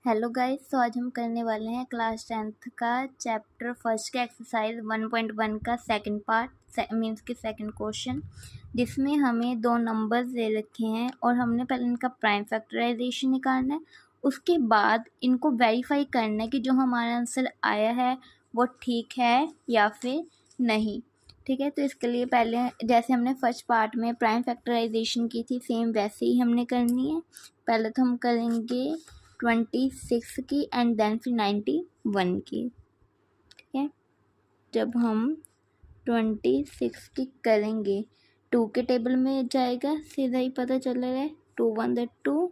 Hello guys, तो आज हम करने वाले हैं क्लास 10th का चैप्टर फर्स्ट का एक्सरसाइज 1.1 का सेकंड पार्ट मीन्स के सेकंड क्वेश्चन, जिसमें हमें दो नंबर्स दे रखे हैं और हमने पहले इनका प्राइम फैक्टराइजेशन निकालना है। उसके बाद इनको वेरीफाई करना है कि जो हमारा आंसर आया है वो ठीक है या फिर नहीं। ठीक है, तो इसके लिए पहले जैसे हमने फर्स्ट पार्ट में प्राइम फैक्टराइजेशन की थी सेम वैसे ही हमने करनी है। पहले तो हम करेंगे 26 की एंड देन फिर 91 की। ठीक है, जब हम 26 की करेंगे 2 के टेबल में जाएगा, सीधा ही पता चल रहा है 2 1 द 2,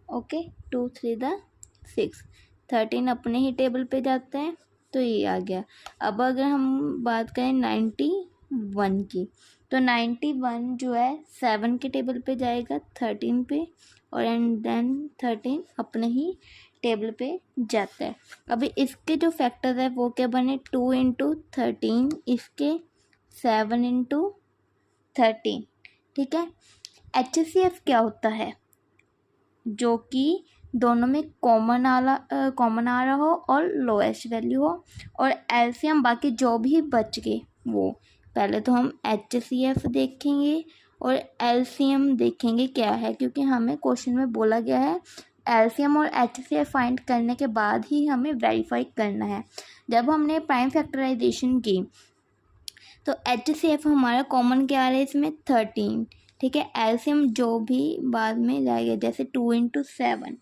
ओके 2 3 द 6, 13 अपने ही टेबल पे जाते हैं तो ये आ गया। अब अगर हम बात करें 91 की, तो 91 जो है 7 के टेबल पे जाएगा 13 पे, और एंड देन 13 अपने ही टेबल पे जाता है। अभी इसके जो फैक्टर है वो क्या बने, 2 इंटू 13, इसके 7 इंटू 13। ठीक है, HCF क्या होता है, जो कि दोनों में कॉमन आ रहा हो और लोएस्ट वैल्यू हो, और एलसीएम बाकी जो भी बच गए वो। पहले तो हम HCF देखेंगे और एलसीएम देखेंगे क्या है, क्योंकि हमें क्वेश्चन में बोला गया है एलसीएम और HCF फाइंड करने के बाद ही हमें वेरीफाई करना है। जब हमने प्राइम फैक्टराइजेशन की तो HCF हमारा कॉमन क्या आ रहा है इसमें, 13। ठीक है, एलसीएम जो भी बाद में जाएगा, जैसे 2 इंटू 7।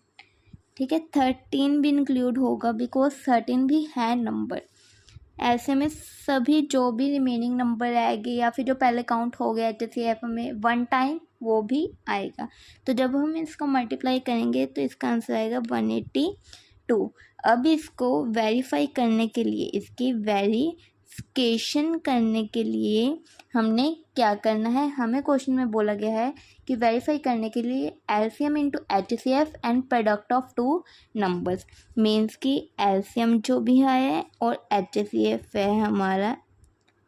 ठीक है, 13 भी इंक्लूड होगा बिकॉज 13 भी है नंबर। ऐसे में सभी जो भी रिमेनिंग नंबर आएंगे या फिर जो पहले काउंट हो गया HCF में 1 टाइम, वो भी आएगा। तो जब हम इसको मल्टीप्लाई करेंगे तो इसका आंसर आएगा 182। अब इसको वेरीफाई करने के लिए, इसकी वेरिफिकेशन करने के लिए हमने क्या करना है, हमें क्वेश्चन में बोला गया है कि वेरीफाई करने के लिए LCM into HCF and product of two numbers, means कि एलसीएम जो भी है और HCF है हमारा,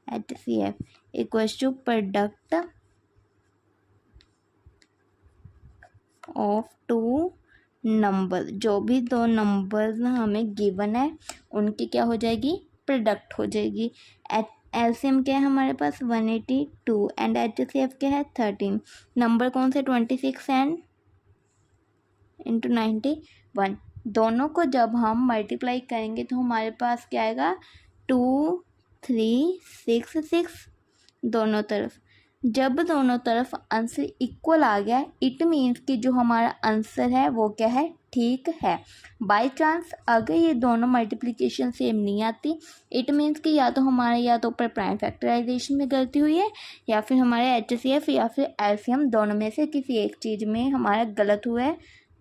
HCF equals to product of two number, जो भी दो नंबर्स हमें गिवन है उनकी क्या हो जाएगी, प्रोडक्ट हो जाएगी। एलसीएम क्या है हमारे पास 182 एंड HCF क्या है 13, नंबर कौन से 26 एंड इंटू 91। दोनों को जब हम मल्टीप्लाई करेंगे तो हमारे पास क्या आएगा, 2 3 6 6 दोनों तरफ। जब दोनों तरफ आंसर इक्वल आ गया, इट मीन्स कि जो हमारा आंसर है वो क्या है, ठीक है। बाय चांस अगर ये दोनों मल्टीप्लिकेशन सेम नहीं आती, इट मीन्स कि या तो हमारे या तो ऊपर प्राइम फैक्टराइजेशन में गलती हुई है, या फिर हमारे HCF या फिर एलसीएम दोनों में से किसी एक चीज़ में हमारा गलत हुआ है,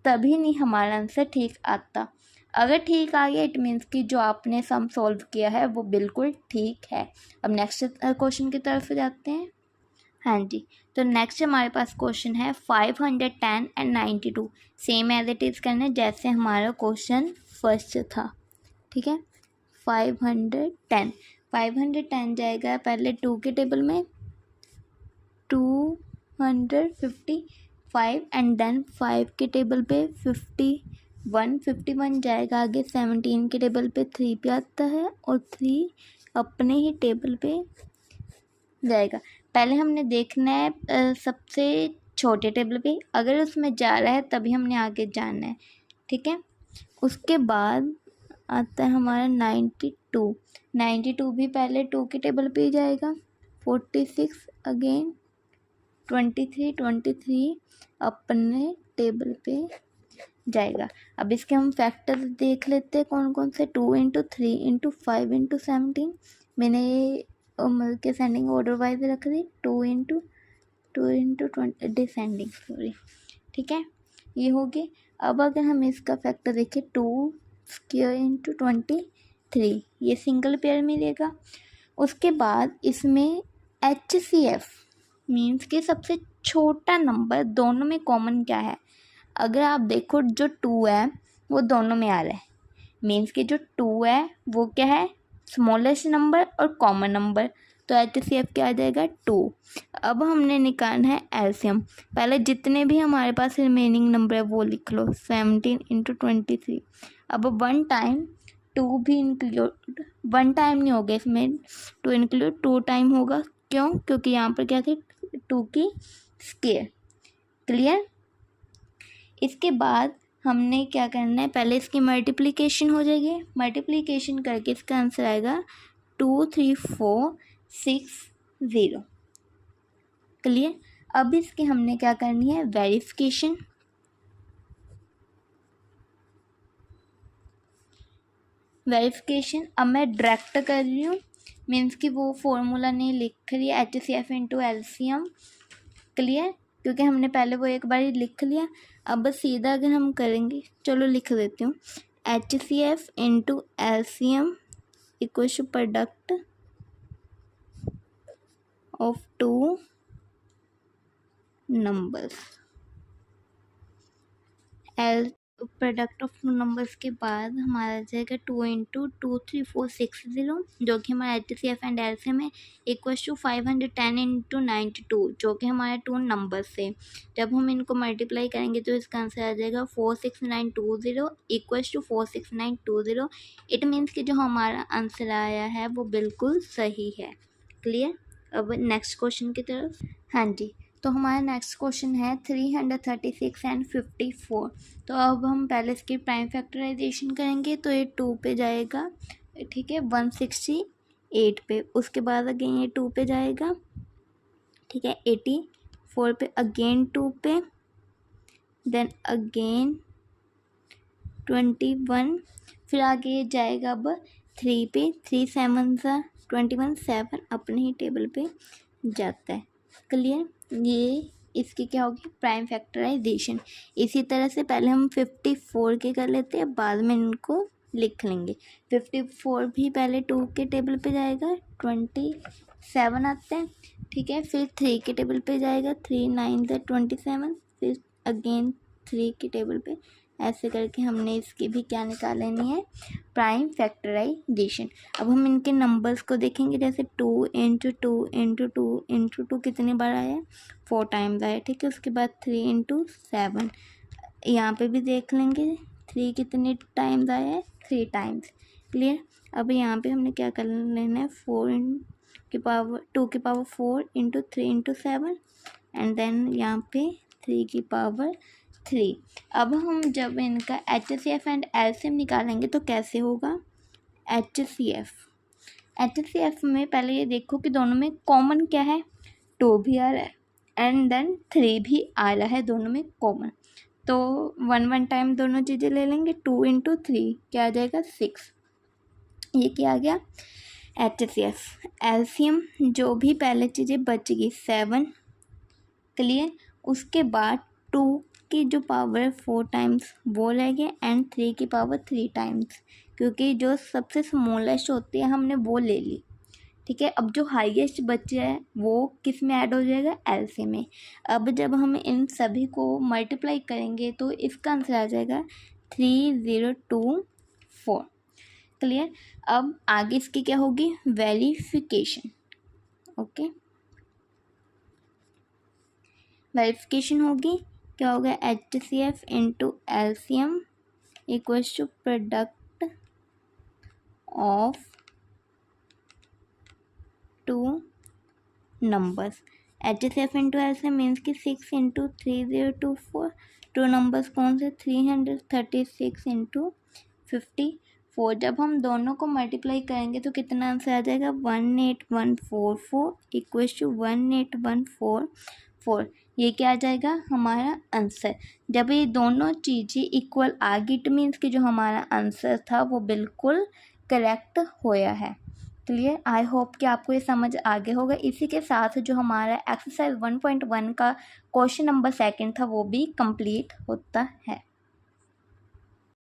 तभी नहीं हमारा आंसर ठीक आता। अगर ठीक आ गया, इट मीन्स कि जो आपने सम सॉल्व किया है वो बिल्कुल ठीक है। अब नेक्स्ट क्वेश्चन की तरफ जाते हैं। हाँ जी, तो नेक्स्ट हमारे पास क्वेश्चन है 510 and 92, same as it is करना है जैसे हमारा क्वेश्चन फर्स्ट था। ठीक है, 510 जाएगा पहले 2 के टेबल में 255 एंड देन 5 के टेबल पे 51 जाएगा आगे 17 के टेबल पे 3 पे आता है और 3 अपने ही टेबल पे जाएगा। पहले हमने देखना है सबसे छोटे टेबल पे, अगर उसमें जा रहा है तभी हमने आगे जाना है। ठीक है, उसके बाद आता है हमारा 92 भी पहले 2 के टेबल पे ही जाएगा, 46 अगेन 23 अपने टेबल पे जाएगा। अब इसके हम फैक्टर देख लेते हैं कौन कौन से, 2 इंटू 3 इंटू 5 इंटू 17, मैंने के सेंडिंग ऑर्डर वाइज रख दी, 2 इंटू 20 डिसेंडिंग सॉरी। ठीक है, ये हो गया। अब अगर हम इसका फैक्टर देखें 2 स्क्वायर इंटू 23, ये सिंगल पेयर मिलेगा। उसके बाद इसमें HCF मीन्स कि सबसे छोटा नंबर दोनों में कॉमन क्या है, अगर आप देखो जो 2 है वो दोनों में आ रहा है, मीन्स कि जो 2 है वो क्या है, स्मॉलेस्ट नंबर और कॉमन नंबर, तो HCF क्या आ जाएगा 2। अब हमने निकालना है एलसीएम। पहले जितने भी हमारे पास रिमेनिंग नंबर है वो लिख लो, 17 × 23। अब 1 टाइम 2 भी इंक्लूड, 1 टाइम नहीं होगा इसमें 2 इंक्लूड, 2 टाइम होगा। क्यों? क्योंकि यहाँ पर क्या थी 2 की स्क्वायर। क्लियर? इसके बाद हमने क्या करना है, पहले इसकी मल्टीप्लिकेशन हो जाएगी, मल्टीप्लिकेशन करके इसका आंसर आएगा 23460। क्लियर? अब इसकी हमने क्या करनी है, वेरिफिकेशन। वेरिफिकेशन अब मैं डायरेक्ट कर रही हूँ, मीन्स कि वो फॉर्मूला नहीं लिख रही है HCF × LCM। क्लियर? क्योंकि हमने पहले वो एक बार लिख लिया। अब बस सीधा अगर हम करेंगे, चलो लिख देती हूँ, HCF × LCM equals to product of 2 numbers. Product of 2 numbers के बाद हमारा आ जाएगा 2 × 23460, जो कि हमारा HCF एंड LCM है, इक्वल्स टू 510 × 92, जो कि हमारे 2 नंबर्स से। जब हम इनको मल्टीप्लाई करेंगे तो इसका आंसर आ जाएगा 46920 इक्वल्स टू 46920। इट मीन्स कि जो हमारा आंसर आया है वो बिल्कुल सही है। क्लियर? अब नेक्स्ट क्वेश्चन की तरफ। हाँ जी, तो हमारा नेक्स्ट क्वेश्चन है 336 एंड 54। तो अब हम पहले इसकी प्राइम फैक्टराइजेशन करेंगे, तो ये 2 पे जाएगा, ठीक है, 168 पे। उसके बाद अगेन ये 2 पे जाएगा, ठीक है, 84 पे, अगेन 2 पे, देन अगेन 21, फिर आगे ये जाएगा अब 3 पे, 3 7 21, 7 अपने ही टेबल पे जाता है। क्लियर? ये इसकी क्या होगी, प्राइम फैक्टराइजेशन। इसी तरह से पहले हम 54 के कर लेते हैं, बाद में इनको लिख लेंगे। 54 भी पहले 2 के टेबल पे जाएगा, 27 आते हैं, ठीक है, फिर 3 के टेबल पे जाएगा, 3 9 27, फिर अगेन 3 के टेबल पे। ऐसे करके हमने इसकी भी क्या निकाल लेनी है, प्राइम फैक्टराइजेशन। अब हम इनके नंबर्स को देखेंगे, जैसे 2 × 2 × 2 × 2 कितनी बार आया, 4 टाइम्स आया, ठीक है। उसके बाद 3 × 7, यहाँ पे भी देख लेंगे 3 कितने टाइम्स आया है, 3 टाइम्स। क्लियर? अब यहाँ पे हमने क्या कर लेना है, 2 की पावर 4 × 3 × 7, एंड देन यहाँ पे 3 की पावर 3। अब हम जब इनका HCF एंड LCM निकालेंगे तो कैसे होगा, HCF में पहले ये देखो कि दोनों में कॉमन क्या है, 2 भी आ रहा है एंड देन 3 भी आ रहा है, दोनों में कॉमन। तो 1 टाइम दोनों चीज़ें ले लेंगे, 2 × 3 क्या आ जाएगा, 6। ये क्या आ गया, HCF। LCM जो भी पहले चीज़ें बच गई 7। क्लियर? उसके बाद 2 की जो पावर 4 टाइम्स वो रह गया एंड 3 की पावर 3 टाइम्स, क्योंकि जो सबसे स्मॉलेस्ट होती है हमने वो ले ली, ठीक है। अब जो हाईएस्ट बचा है वो किस में ऐड हो जाएगा, LCM में। अब जब हम इन सभी को मल्टीप्लाई करेंगे तो इसका आंसर आ जाएगा 3024। क्लियर? अब आगे इसकी क्या होगी, वेरिफिकेशन। ओके, वेरिफिकेशन होगी, क्या होगा, HCF × LCM equals to product of 2 numbers. HCF × LCM means कि 6 × 3024। 2 नंबर्स कौन से, 336 × 54। जब हम दोनों को मल्टीप्लाई करेंगे तो कितना आंसर आ जाएगा, 18144 इक्वल्स टू 18144। ये क्या आ जाएगा, हमारा आंसर। जब ये दोनों चीज़ें इक्वल आ गई इट मीन्स कि जो हमारा आंसर था वो बिल्कुल करेक्ट होया है। क्लियर? आई होप कि आपको ये समझ आगे होगा। इसी के साथ जो हमारा एक्सरसाइज 1.1 का क्वेश्चन नंबर 2 था वो भी कंप्लीट होता है।